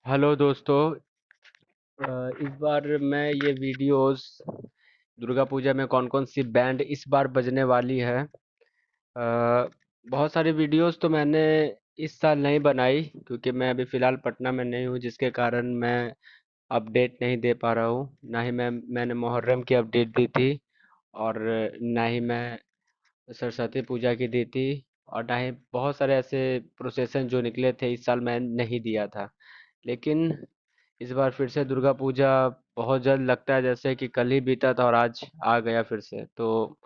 Hello दोस्तों। इस बार मैं ये वीडियोस दुर्गा पूजा में कौन कौन सी बैंड इस बार बजने वाली है। बहुत सारी वीडियोस तो मैंने इस साल नहीं बनाई क्योंकि मैं अभी फ़िलहाल पटना में नहीं हूँ, जिसके कारण मैं अपडेट नहीं दे पा रहा हूँ। ना ही मैंने मुहर्रम की अपडेट दी थी, और ना ही मैं सरस्वती पूजा की दी थी, और ना ही बहुत सारे ऐसे प्रोसेसन जो निकले थे इस साल मैं नहीं दिया था। लेकिन इस बार फिर से दुर्गा पूजा बहुत जल्द लगता है, जैसे कि कल ही बीता था और आज आ गया फिर से। तो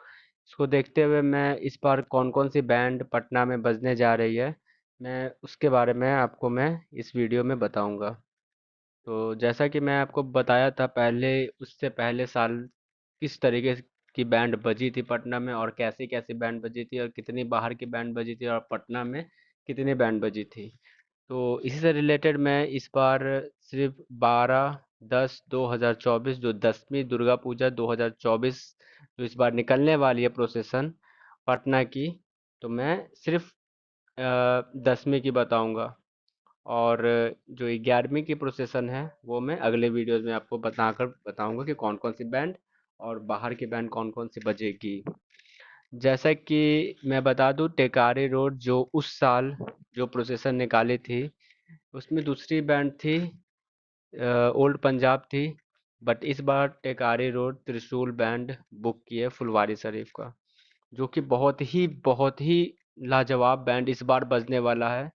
इसको देखते हुए मैं इस बार कौन कौन सी बैंड पटना में बजने जा रही है, मैं उसके बारे में आपको मैं इस वीडियो में बताऊंगा। तो जैसा कि मैं आपको बताया था पहले, उससे पहले साल किस तरीके की बैंड बजी थी पटना में, और कैसी कैसी बैंड बजी थी, और कितनी बाहर की बैंड बजी थी, और पटना में कितनी बैंड बजी थी। तो इसी से रिलेटेड मैं इस बार सिर्फ 12/10/2024, जो 10वीं दुर्गा पूजा 2024 जो इस बार निकलने वाली है प्रोसेसन पटना की, तो मैं सिर्फ 10वीं की बताऊंगा। और जो 11वीं की प्रोसेसन है वो मैं अगले वीडियोस में आपको बताऊंगा कि कौन कौन सी बैंड और बाहर की बैंड कौन कौन सी बजेगी। जैसा कि मैं बता दूं, टेकारी रोड जो उस साल जो प्रोसेसन निकाली थी, उसमें दूसरी बैंड थी, ओल्ड पंजाब थी। बट इस बार टेकारी रोड त्रिशूल बैंड बुक किए फुलवारी शरीफ का, जो कि बहुत ही लाजवाब बैंड इस बार बजने वाला है।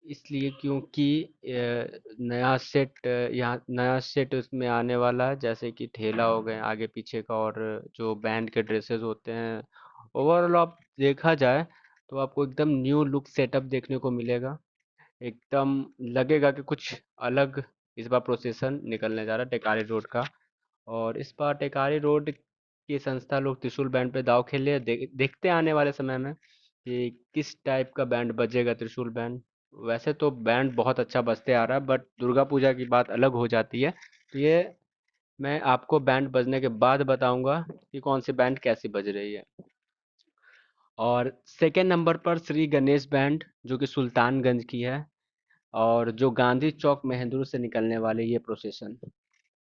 इसलिए क्योंकि नया सेट, यहाँ नया सेट उसमें आने वाला है, जैसे कि ठेला हो गए आगे पीछे का, और जो बैंड के ड्रेसेस होते हैं। ओवरऑल आप देखा जाए तो आपको एकदम न्यू लुक सेटअप देखने को मिलेगा। एकदम लगेगा कि कुछ अलग इस बार प्रोसेसन निकलने जा रहा है टेकारी रोड का। और इस बार टेकारी रोड की संस्था लोग त्रिशूल बैंड पे दाव खेले हैं। देखते हैं आने वाले समय में कि किस टाइप का बैंड बजेगा त्रिशूल बैंड। वैसे तो बैंड बहुत अच्छा बजते आ रहा है, बट दुर्गा पूजा की बात अलग हो जाती है। तो ये मैं आपको बैंड बजने के बाद बताऊंगा कि कौन सी बैंड कैसी बज रही है। और सेकेंड नंबर पर श्री गणेश बैंड, जो कि सुल्तानगंज की है, और जो गांधी चौक महेंद्रू से निकलने वाली ये प्रोसेसन।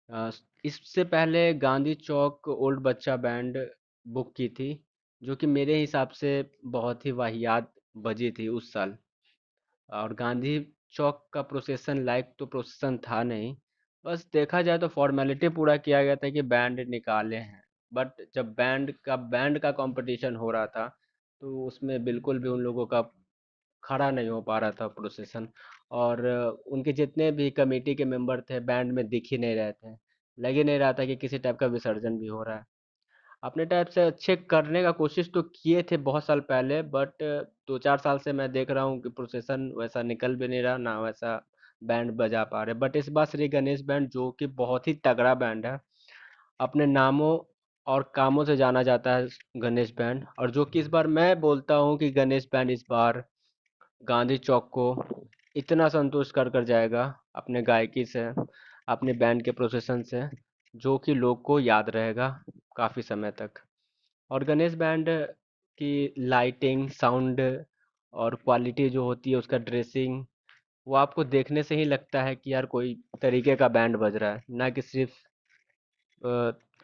अ, इससे पहले गांधी चौक ओल्ड बच्चा बैंड बुक की थी, जो कि मेरे हिसाब से बहुत ही वाहियात बजी थी उस साल। और गांधी चौक का प्रोसेसन लाइक तो प्रोसेसन था नहीं, बस देखा जाए तो फॉर्मेलिटी पूरा किया गया था कि बैंड निकाले हैं। बट जब बैंड का कंपटीशन हो रहा था, तो उसमें बिल्कुल भी उन लोगों का खड़ा नहीं हो पा रहा था प्रोसेशन। और उनके जितने भी कमेटी के मेंबर थे बैंड में दिख ही नहीं रहे थे। लग ही नहीं रहा था कि किसी टाइप का विसर्जन भी हो रहा है। अपने टाइप से अच्छे करने का कोशिश तो किए थे बहुत साल पहले, बट 2-4 साल से मैं देख रहा हूँ कि प्रोसेशन वैसा निकल भी नहीं रहा, ना वैसा बैंड बजा पा रहे। बट इस बार श्री गणेश बैंड, जो कि बहुत ही तगड़ा बैंड है, अपने नामों और कामों से जाना जाता है गणेश बैंड, और जो कि इस बार मैं बोलता हूँ कि गणेश बैंड इस बार गांधी चौक को इतना संतुष्ट कर कर जाएगा अपने गायकी से, अपने बैंड के प्रोसेसन से, जो कि लोग को याद रहेगा काफ़ी समय तक। और गणेश बैंड की लाइटिंग, साउंड और क्वालिटी जो होती है उसका ड्रेसिंग, वो आपको देखने से ही लगता है कि यार कोई तरीके का बैंड बज रहा है, ना कि सिर्फ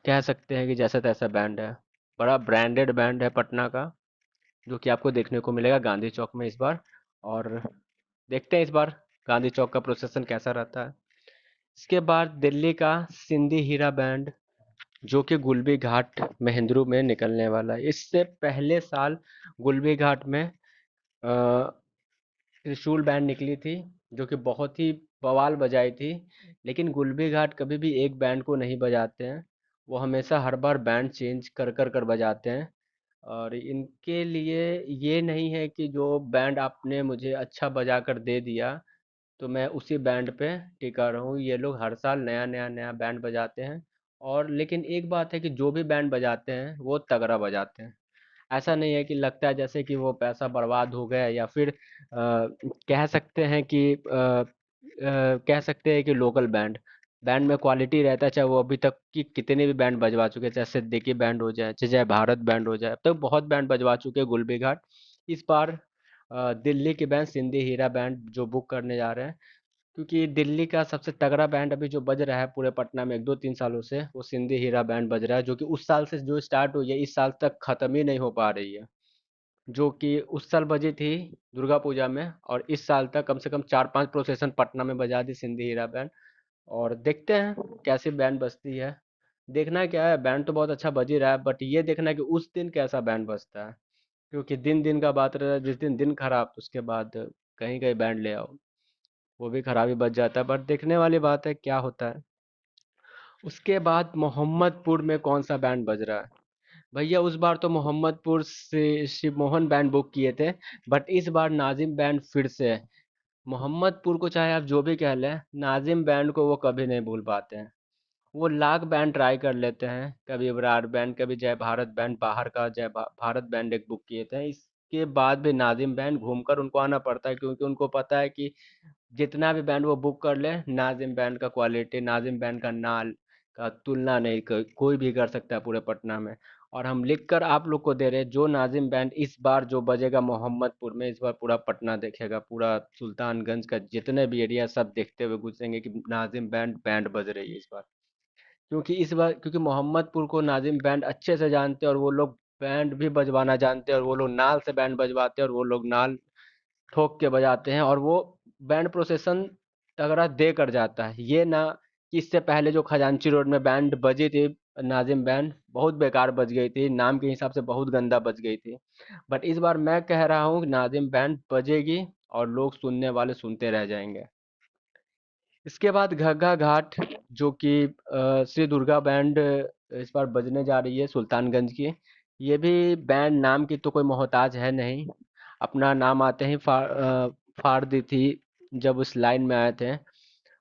कह सकते हैं कि जैसा तैसा बैंड है। बड़ा ब्रांडेड बैंड है पटना का, जो कि आपको देखने को मिलेगा गांधी चौक में इस बार। और देखते हैं इस बार गांधी चौक का प्रोसेसन कैसा रहता है। इसके बाद दिल्ली का सिंधी हीरा बैंड, जो कि गुलबी घाट महेंद्रू में निकलने वाला है। इससे पहले साल गुलबी घाट में त्रिशूल बैंड निकली थी, जो कि बहुत ही बवाल बजाई थी। लेकिन गुलबी घाट कभी भी एक बैंड को नहीं बजाते हैं, वो हमेशा हर बार बैंड चेंज कर कर कर बजाते हैं। और इनके लिए ये नहीं है कि जो बैंड आपने मुझे अच्छा बजा कर दे दिया तो मैं उसी बैंड पे टिका रहूं। ये लोग हर साल नया नया नया बैंड बजाते हैं। और लेकिन एक बात है कि जो भी बैंड बजाते हैं वो तगड़ा बजाते हैं। ऐसा नहीं है कि लगता है जैसे कि वो पैसा बर्बाद हो गया, या फिर कह सकते हैं कि कह सकते हैं कि लोकल बैंड बैंड में क्वालिटी रहता है, चाहे वो अभी तक की कितने भी बैंड बजवा चुके हैं, चाहे सिद्दीकी बैंड हो जाए, चाहे जय भारत बैंड हो जाए, अब तक बहुत बैंड बजवा चुके हैं गुलबी घाट। इस बार दिल्ली के बैंड सिंधी हीरा बैंड जो बुक करने जा रहे हैं, क्योंकि दिल्ली का सबसे तगड़ा बैंड अभी जो बज रहा है पूरे पटना में 1 2 3 सालों से, वो सिंधी हीरा बैंड बज रहा है, जो कि उस साल से जो स्टार्ट हुई है इस साल तक खत्म ही नहीं हो पा रही है। जो कि उस साल बजी थी दुर्गा पूजा में, और इस साल तक कम से कम 4 5 प्रोसेशन पटना में बजा दी सिंधी हीरा बैंड। और देखते हैं कैसी बैंड बजती है। देखना क्या है, बैंड तो बहुत अच्छा बज ही रहा है, बट ये देखना है कि उस दिन कैसा बैंड बजता है। क्योंकि दिन दिन का बात रहा है, जिस दिन दिन खराब तो उसके बाद कहीं कहीं बैंड ले आओ, वो भी खराब ही बज जाता है। बट देखने वाली बात है क्या होता है। उसके बाद मोहम्मदपुर में कौन सा बैंड बज रहा है? भैया उस बार तो मोहम्मदपुर से शिव मोहन बैंड बुक किए थे, बट इस बार नाजिम बैंड फिर से है। मोहम्मदपुर को चाहे आप जो भी कह लें, नाजिम बैंड को वो कभी नहीं भूल पाते हैं। वो लाख बैंड ट्राई कर लेते हैं, कभी इब्रार बैंड, कभी जय भारत बैंड, बाहर का भारत बैंड एक बुक किए थे, इसके बाद भी नाजिम बैंड घूमकर उनको आना पड़ता है, क्योंकि उनको पता है कि जितना भी बैंड वो बुक कर ले, नाजिम बैंड का क्वालिटी, नाजिम बैंड का नाल का तुलना नहीं कोई भी कर सकता है पूरे पटना में। और हम लिख कर आप लोग को दे रहे हैं, जो नाजिम बैंड इस बार जो बजेगा मोहम्मदपुर में, इस बार पूरा पटना देखेगा, पूरा सुल्तानगंज का जितने भी एरिया सब देखते हुए गुजरेंगे कि नाजिम बैंड बैंड बज रही है इस बार। क्योंकि इस बार क्योंकि मोहम्मदपुर को नाजिम बैंड अच्छे से जानते हैं, और वो लोग बैंड भी बजवाना जानते हैं, और वो लोग नाल से बैंड बजवाते हैं, और वो लोग नाल ठोक के बजाते हैं, और वो बैंड प्रोसेशन तगड़ा दे कर जाता है। ये ना कि इससे पहले जो खजांची रोड में बैंड बजी थी, नाजिम बैंड बहुत बेकार बज गई थी, नाम के हिसाब से बहुत गंदा बज गई थी। बट इस बार मैं कह रहा हूँ कि नाजिम बैंड बजेगी, और लोग सुनने वाले सुनते रह जाएंगे। इसके बाद घग्गा घाट, जो कि श्री दुर्गा बैंड इस बार बजने जा रही है सुल्तानगंज की। ये भी बैंड नाम की तो कोई मोहताज है नहीं, अपना नाम आते ही फाड़ दी थी जब उस लाइन में आए थे।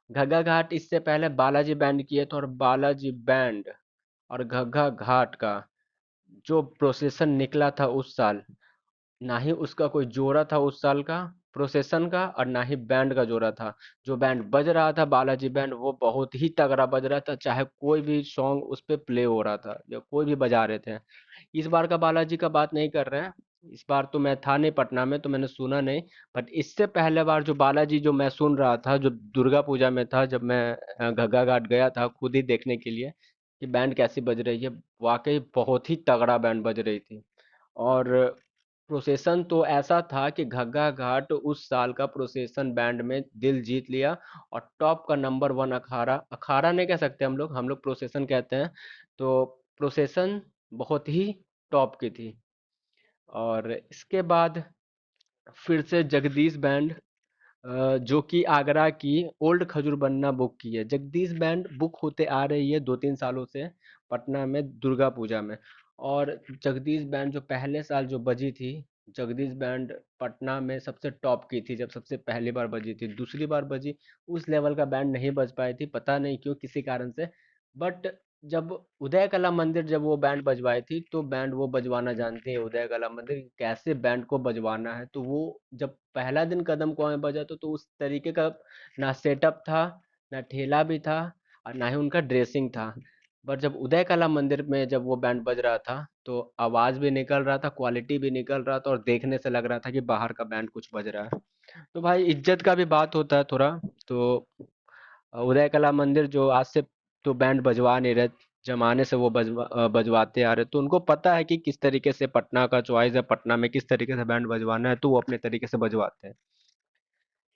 घग्गा घाट इससे पहले बालाजी बैंड किए थे, और बालाजी बैंड और घग्गा घाट का जो प्रोसेशन निकला था उस साल, ना ही उसका कोई जोड़ा था उस साल का प्रोसेशन का, और ना ही बैंड का जोड़ा था। जो बैंड बज रहा था बालाजी बैंड, वो बहुत ही तगड़ा बज रहा था, चाहे कोई भी सॉन्ग उस पे प्ले हो रहा था या कोई भी बजा रहे थे। इस बार का बालाजी का बात नहीं कर रहे हैं, इस बार तो मैं था नहीं पटना में तो मैंने सुना नहीं। बट इससे पहले बार जो बालाजी जो मैं सुन रहा था, जो दुर्गा पूजा में था, जब मैं घग्गा घाट गया था खुद ही देखने के लिए कि बैंड कैसी बज रही है, वाकई बहुत ही तगड़ा बैंड बज रही थी। और प्रोसेशन तो ऐसा था कि घग्गा घाट उस साल का प्रोसेशन बैंड में दिल जीत लिया, और टॉप का नंबर वन अखाड़ा, अखाड़ा नहीं कह सकते हम लोग प्रोसेशन कहते हैं। तो प्रोसेशन बहुत ही टॉप की थी। और इसके बाद फिर से जगदीश बैंड, जो कि आगरा की ओल्ड खजूरबन्ना बुक की है। जगदीश बैंड बुक होते आ रही है 2 3 सालों से पटना में दुर्गा पूजा में। और जगदीश बैंड जो पहले साल जो बजी थी, जगदीश बैंड पटना में सबसे टॉप की थी जब सबसे पहली बार बजी थी। दूसरी बार बजी, उस लेवल का बैंड नहीं बज पाई थी, पता नहीं क्यों, किसी कारण से। बट जब उदय कला मंदिर जब वो बैंड बजवाई थी, तो बैंड वो बजवाना जानते हैं उदय कला मंदिर कि कैसे बैंड को बजवाना है। तो वो जब पहला दिन कदम कुआं में बजा, तो उस तरीके का ना सेटअप था, ना ठेला भी था, और ना ही उनका ड्रेसिंग था। बट जब उदय कला मंदिर में जब वो बैंड बज रहा था, तो आवाज भी निकल रहा था, क्वालिटी भी निकल रहा था, और देखने से लग रहा था कि बाहर का बैंड कुछ बज रहा है। तो भाई इज्जत का भी बात होता है थोड़ा। तो उदय कला मंदिर जो आज से तो बैंड बजवा नहीं रहे, जमाने से वो बजवाते आ रहे, तो उनको पता है कि किस तरीके से पटना का चॉइस है, पटना में किस तरीके से बैंड बजवाना है, तो वो अपने तरीके से बजवाते हैं।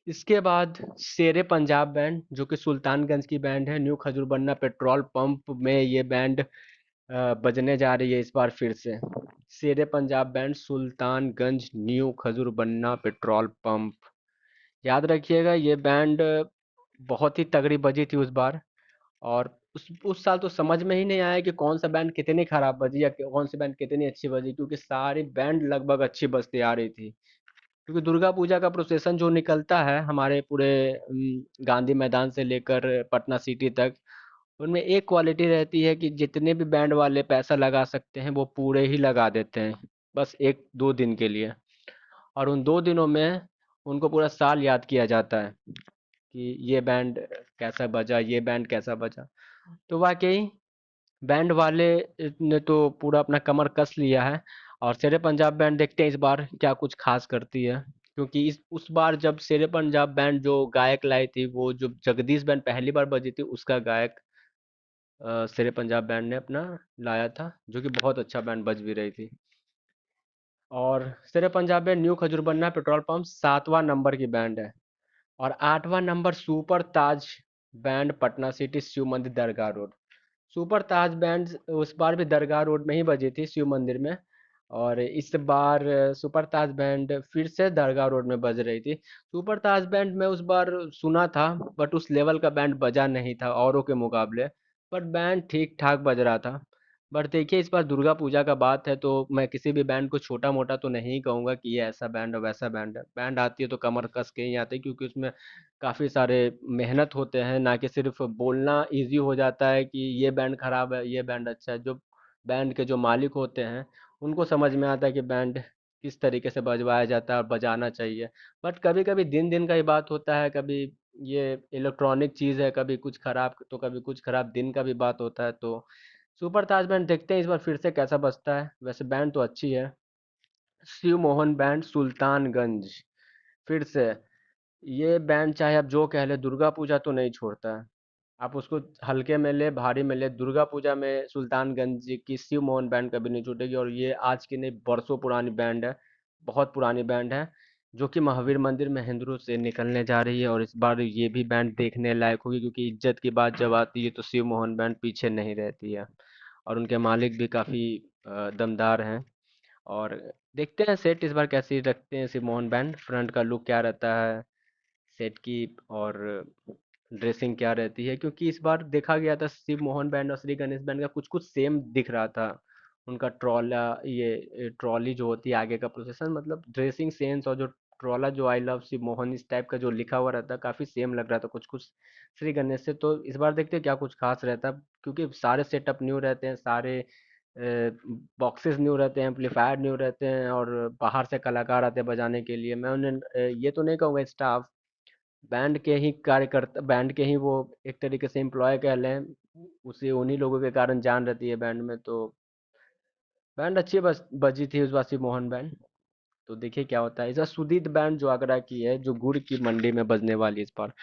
इसके बाद शेरे पंजाब बैंड, जो कि सुल्तानगंज की बैंड है, न्यू खजूरबन्ना पेट्रोल पंप में ये बैंड बजने जा रही है इस बार फिर से। Shere Punjab band Sultanganj new Khajurbanna petrol pump, याद रखिएगा ये बैंड बहुत ही तगड़ी बजी थी उस बार। और उस साल तो समझ में ही नहीं आया कि कौन सा बैंड कितनी खराब बजी या कौन सी बैंड कितनी अच्छी बजी, क्योंकि सारी बैंड लगभग अच्छी बजती आ रही थी। क्योंकि दुर्गा पूजा का प्रोसेशन जो निकलता है हमारे पूरे गांधी मैदान से लेकर पटना सिटी तक, उनमें एक क्वालिटी रहती है कि जितने भी बैंड वाले पैसा लगा सकते हैं वो पूरे ही लगा देते हैं, बस 1 2 दिन के लिए। और उन 2 दिनों में उनको पूरा साल याद किया जाता है कि ये बैंड कैसा बजा, ये बैंड कैसा बजा। तो वाकई बैंड वाले ने तो पूरा अपना कमर कस लिया है। और शेरे पंजाब बैंड देखते हैं इस बार क्या कुछ खास करती है, क्योंकि इस उस बार जब शेरे पंजाब बैंड जो गायक लाई थी, वो जो जगदीश बैंड पहली बार बजी थी, उसका गायक शेरे पंजाब बैंड ने अपना लाया था, जो कि बहुत अच्छा बैंड बज भी रही थी। और Shere Punjab band new Khajurbanna petrol pump 7वां नंबर की बैंड है। और 8वां number super Taj band Patna city Shiv Mandir Dargah road. Super Taj band उस बार भी दरगाह रोड में ही बजी थी, शिव मंदिर में। और इस बार सुपर ताज बैंड फिर से दरगाह रोड में बज रही थी। सुपर ताज बैंड में उस बार सुना था, बट उस लेवल का बैंड बजा नहीं था औरों के मुकाबले। बट बैंड ठीक ठाक बज रहा था। बट देखिए, इस बार दुर्गा पूजा का बात है, तो मैं किसी भी बैंड को छोटा मोटा तो नहीं कहूंगा कि ये ऐसा बैंड है वैसा बैंड है। बैंड आती है तो कमर कस के ही आती है, क्योंकि उसमें काफ़ी सारे मेहनत होते हैं, ना कि सिर्फ बोलना इजी हो जाता है कि ये बैंड खराब है ये बैंड अच्छा है। जो बैंड के जो मालिक होते हैं, उनको समझ में आता है कि बैंड किस तरीके से बजवाया जाता है और बजाना चाहिए। बट कभी कभी दिन दिन का ही बात होता है, कभी ये इलेक्ट्रॉनिक चीज़ है, कभी कुछ खराब तो कभी कुछ खराब, दिन का भी बात होता है। तो सुपर ताज बैंड देखते हैं इस बार फिर से कैसा बजता है। वैसे बैंड तो अच्छी है। शिव मोहन बैंड सुल्तानगंज, फिर से ये बैंड चाहे आप जो कह ले, दुर्गा पूजा तो नहीं छोड़ता है। आप उसको हल्के में ले भारी में ले, दुर्गा पूजा में सुल्तानगंज की शिव मोहन बैंड कभी नहीं छूटेगी। और ये आज की नहीं, बरसों पुरानी बैंड है, बहुत पुरानी बैंड है, जो कि महावीर मंदिर महेंद्रों से निकलने जा रही है। और इस बार ये भी बैंड देखने लायक होगी, क्योंकि इज्जत की बात जब आती है तो शिव मोहन बैंड पीछे नहीं रहती है। और उनके मालिक भी काफ़ी दमदार हैं। और देखते हैं सेट इस बार कैसी रखते हैं शिव मोहन बैंड, फ्रंट का लुक क्या रहता है सेट की, और ड्रेसिंग क्या रहती है। क्योंकि इस बार देखा गया था शिव मोहन बैंड और श्री गणेश बैंड का कुछ कुछ सेम दिख रहा था। उनका ट्रॉला, ये ट्रॉली जो होती है आगे का प्रोसेसन, मतलब ड्रेसिंग सेंस, और जो ट्रॉला जो आई लव शिव मोहन इस टाइप का जो लिखा हुआ रहता है, काफ़ी सेम लग रहा था कुछ कुछ श्री गणेश से। तो इस बार देखते हैं क्या कुछ खास रहता है, क्योंकि सारे सेटअप न्यू रहते हैं, सारे बॉक्सेस न्यू रहते हैं, एम्पलीफायर न्यू रहते हैं, और बाहर से कलाकार आते हैं बजाने के लिए। मैं उन्हें ये तो नहीं कहूँगा स्टाफ, बैंड के ही कार्यकर्ता, बैंड के ही वो एक तरीके से एम्प्लॉय कह लें, उसी उन्हीं लोगों के कारण जान रहती है बैंड में। तो बैंड अच्छी बस बजी थी उस वासी मोहन बैंड। तो देखिए क्या होता है। इस बार सुदीप बैंड जो आगरा की है, जो गुड़ की मंडी में बजने वाली है इस बार,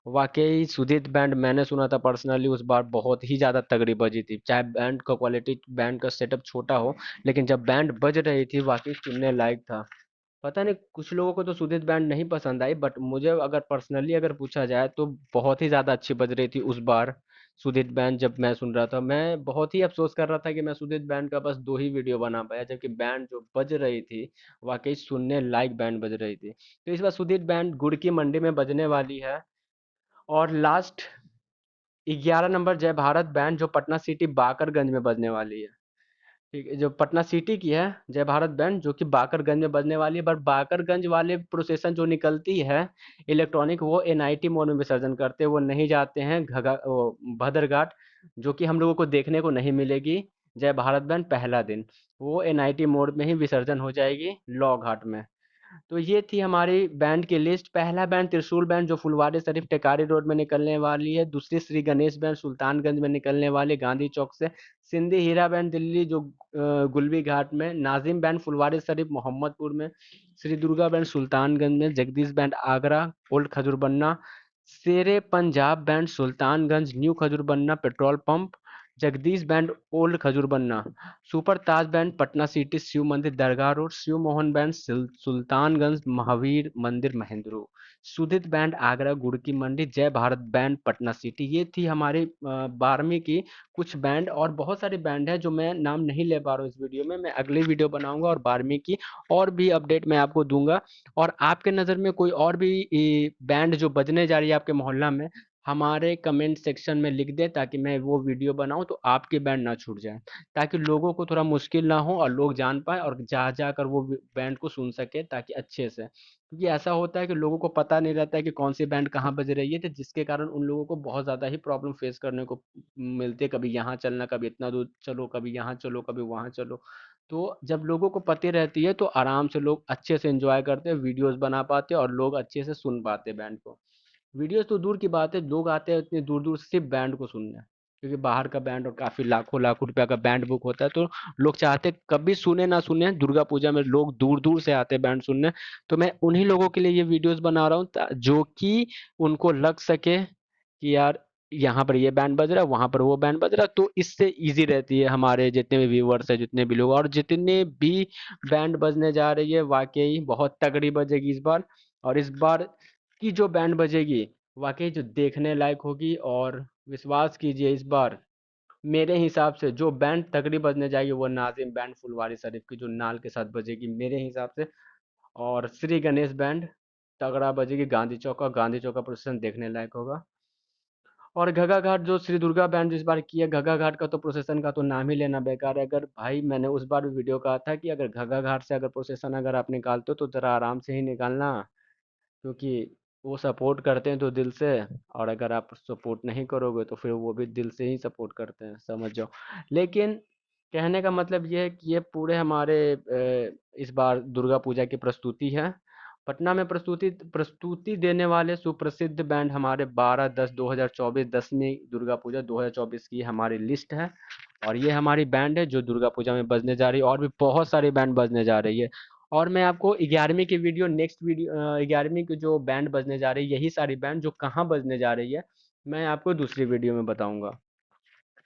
वाकई सुदीप बैंड मैंने सुना था पर्सनली, उस बार बहुत ही ज़्यादा तगड़ी बजी थी। चाहे बैंड का क्वालिटी, बैंड का सेटअप छोटा हो, लेकिन जब बैंड बज रही थी वाकई सुनने लायक था। पता नहीं कुछ लोगों को तो सुदीप बैंड नहीं पसंद आई, बट मुझे अगर पर्सनली अगर पूछा जाए तो बहुत ही ज़्यादा अच्छी बज रही थी उस बार। सुदीप बैंड जब मैं सुन रहा था, मैं बहुत ही अफसोस कर रहा था कि मैं सुदीप बैंड का बस 2 ही वीडियो बना पाया, जबकि बैंड जो बज रही थी वाकई सुनने लायक बैंड बज रही थी। तो इस बार सुदीप बैंड गुड़ की मंडी में बजने वाली है। और लास्ट 11 नंबर जय भारत बैंड, जो पटना सिटी बाकरगंज में बजने वाली है। ठीक है, जो पटना सिटी की है जय भारत बैंड, जो कि बाकरगंज में बजने वाली है। बट बाकरगंज वाले प्रोसेशन जो निकलती है इलेक्ट्रॉनिक, वो एनआईटी मोड में विसर्जन करते हैं, वो नहीं जाते हैं घगा वो भद्रघाट, जो कि हम लोगों को देखने को नहीं मिलेगी। जय भारत बैंड पहला दिन वो एनआईटी मोड में ही विसर्जन हो जाएगी, लौ घाट में। तो ये थी हमारी बैंड की लिस्ट। पहला बैंड त्रिशूल बैंड, जो फुलवारी शरीफ टेकारी रोड में निकलने वाली है। दूसरी श्री गणेश बैंड सुल्तानगंज में निकलने वाली गांधी चौक से। सिंधी हीरा बैंड दिल्ली, जो गुलबी घाट में। नाजिम बैंड फुलवारी शरीफ मोहम्मदपुर में। श्री दुर्गा बैंड सुल्तानगंज में। Jagdish band Agra old Khajurbanna. Shere Punjab band Sultanganj new Khajurbanna petrol pump. Jagdish band old Khajurbanna. Super Taj band Patna city Shiv Mandir Dargah road. Shiv Mohan band Sultanganj Mahavir Mandir Mahendru. सुदित बैंड आगरा गुड़ की मंडी। जय भारत बैंड पटना सिटी। ये थी हमारी 12वीं की कुछ बैंड। और बहुत सारे बैंड है जो मैं नाम नहीं ले पा रहा हूँ इस वीडियो में, मैं अगली वीडियो बनाऊंगा और 12वीं की और भी अपडेट मैं आपको दूंगा। और आपके नज़र में कोई और भी बैंड जो बजने जा रही है आपके मोहल्ला में, हमारे कमेंट सेक्शन में लिख दे, ताकि मैं वो वीडियो बनाऊं तो आपकी बैंड ना छूट जाए, ताकि लोगों को थोड़ा मुश्किल ना हो और लोग जान पाए और जा जाकर वो बैंड को सुन सके, ताकि अच्छे से। क्योंकि ऐसा होता है कि लोगों को पता नहीं रहता है कि कौन सी बैंड कहाँ बज रही है, तो जिसके कारण उन लोगों को बहुत ज़्यादा ही प्रॉब्लम फेस करने को मिलती है। कभी यहाँ चलना, कभी इतना दूर चलो, कभी यहाँ चलो, कभी वहाँ चलो। तो जब लोगों को पता रहती है तो आराम से लोग अच्छे से एंजॉय करते हैं, वीडियोस बना पाते हैं और लोग अच्छे से सुन पाते हैं बैंड को। वीडियोस तो दूर की बात है, लोग आते हैं इतनी दूर दूर सिर्फ बैंड को सुनने। क्योंकि बाहर का बैंड और काफ़ी लाखों लाखों रुपया का बैंड बुक होता है, तो लोग चाहते कभी सुने ना सुने, दुर्गा पूजा में लोग दूर दूर से आते हैं बैंड सुनने। तो मैं उन्हीं लोगों के लिए ये वीडियोस बना रहा हूँ जो कि उनको लग सके कि यार यहाँ पर ये बैंड बज रहा है, वहां पर वो बैंड बज रहा है, तो इससे इजी रहती है हमारे जितने भी व्यूअर्स है, जितने भी लोग, और जितने भी बैंड बजने जा रही है वाकई बहुत तगड़ी बजेगी इस बार। और इस बार की जो बैंड बजेगी वाकई जो देखने लायक होगी। और विश्वास कीजिए इस बार मेरे हिसाब से जो बैंड तगड़ी बजने जाएगी वो नाजिम बैंड फुलवारी शरीफ की जो नाल के साथ बजेगी मेरे हिसाब से। और श्री गणेश बैंड तगड़ा बजेगी गांधी चौक का, गांधी चौक का प्रोसेशन देखने लायक होगा। और घगा घाट जो श्री दुर्गा बैंड जो इस बार किया, घगा घाट का तो प्रोसेशन का तो नाम ही लेना बेकार है। अगर भाई मैंने उस बार भी वीडियो कहा था कि अगर घगा घाट से अगर प्रोसेशन अगर आप निकालते हो तो जरा आराम से ही निकालना, क्योंकि वो सपोर्ट करते हैं तो दिल से। और अगर आप सपोर्ट नहीं करोगे तो फिर वो भी दिल से ही सपोर्ट करते हैं, समझ जाओ। लेकिन कहने का मतलब ये है कि ये पूरे हमारे इस बार दुर्गा पूजा की प्रस्तुति है। पटना में प्रस्तुति प्रस्तुति देने वाले सुप्रसिद्ध बैंड हमारे 12-10-2024 10वीं दुर्गा पूजा 2024 की हमारी लिस्ट है। और ये हमारी बैंड है जो दुर्गा पूजा में बजने जा रही है, और भी बहुत सारी बैंड बजने जा रही है। और मैं आपको 11वीं की वीडियो नेक्स्ट वीडियो 11वीं की जो बैंड बजने जा रही है, यही सारी बैंड जो कहाँ बजने जा रही है मैं आपको दूसरी वीडियो में बताऊंगा।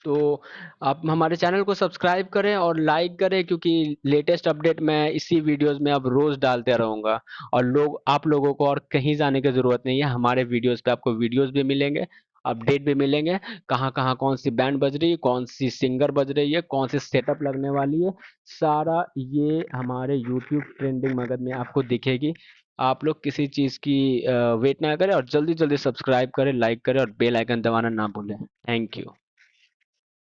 तो आप हमारे चैनल को सब्सक्राइब करें और लाइक करें, क्योंकि लेटेस्ट अपडेट मैं इसी वीडियोस में अब रोज डालते रहूंगा। और लोग आप लोगों को और कहीं जाने की जरूरत नहीं है, हमारे वीडियोस पे आपको वीडियोस भी मिलेंगे, अपडेट भी मिलेंगे, कहाँ कहाँ कौन सी बैंड बज रही है, कौन सी सिंगर बज रही है, कौन सी सेटअप लगने वाली है, सारा ये हमारे यूट्यूब ट्रेंडिंग मगध में आपको दिखेगी। आप लोग किसी चीज की वेट ना करें और जल्दी जल्दी सब्सक्राइब करें, लाइक करें और बेल आइकन दबाना ना भूलें। Thank you.